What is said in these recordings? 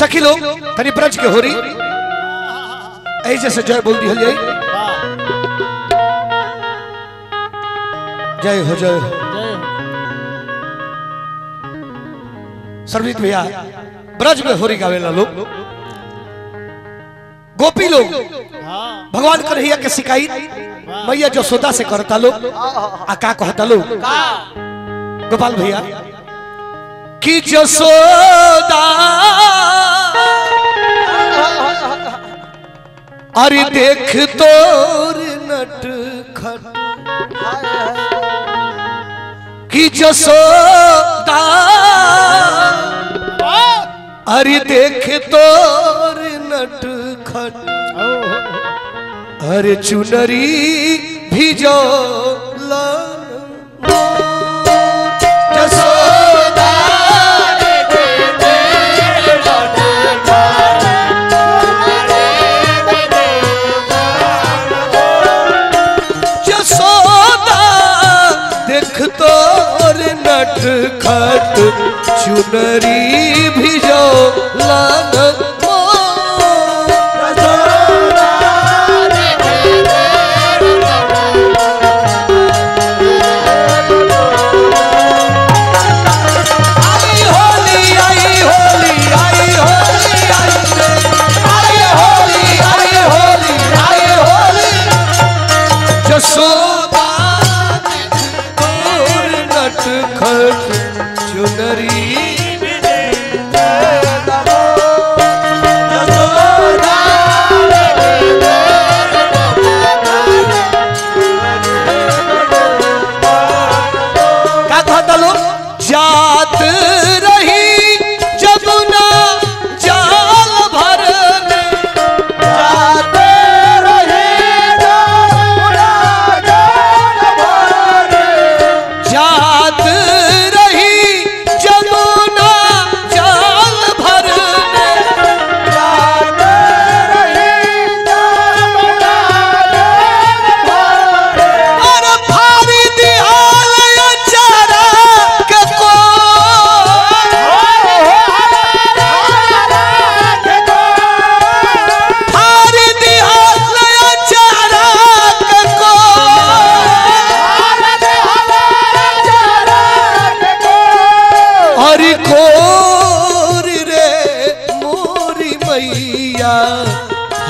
सखी लोग तनी ब्रज के होरी ऐसे से जय बोल दी हो जाए। जय हो जय हो सर्वजीत भैया। ब्रज में होरी गावेला लोग गोपी लोग भगवान कन्हैया के शिकायत मैया जसोदा से करता लोग आका कहता लोग गोपाल भैया कि जसोदा अरे देख तोर नट खट कि जसोदा अरे देख तोर नट खट अरे चुनरी भिजो जसोदा देख तोर नट खट चुनरी भिजो लान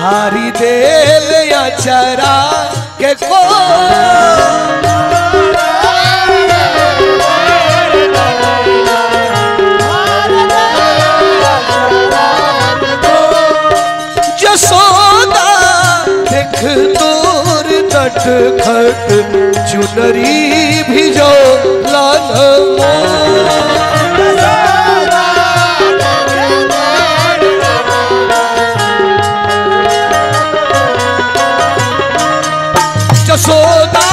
हारी देल या चरा के को जसोदा देख तोर नट खट चुनरी भिजो लान जसोदा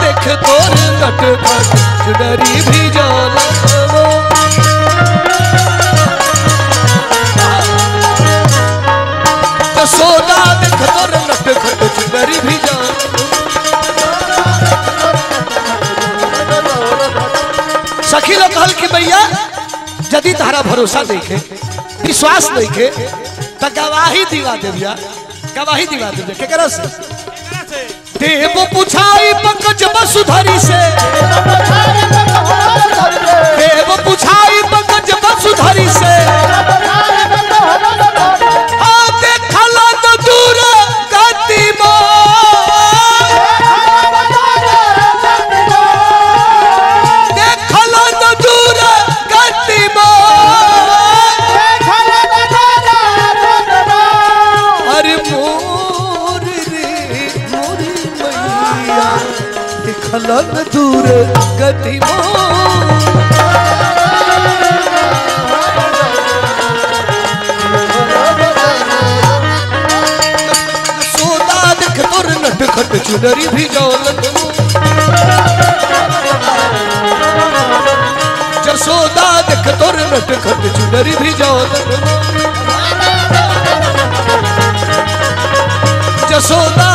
देख तोर नट खट चुनरी भिजो जसोदा देख तोर नट खट चुनरी भिजो सखी लोग कहल कि भैया यदि तारा भरोसा देखे विश्वास देखे तो गवाही दिवा देविया गवाही दिवा देविया केकरा से देव पुछाई पंकज वसुधरी से देव पुछाई पंकज वसुधरी से देखला तो दूर गति देखला तो दूर गति अरे मोर रे मोरी मैया देखला तो दूर गति खट चुनरी भिजो जसोदा देख तोर नट खट चुनरी भिजो जसोदा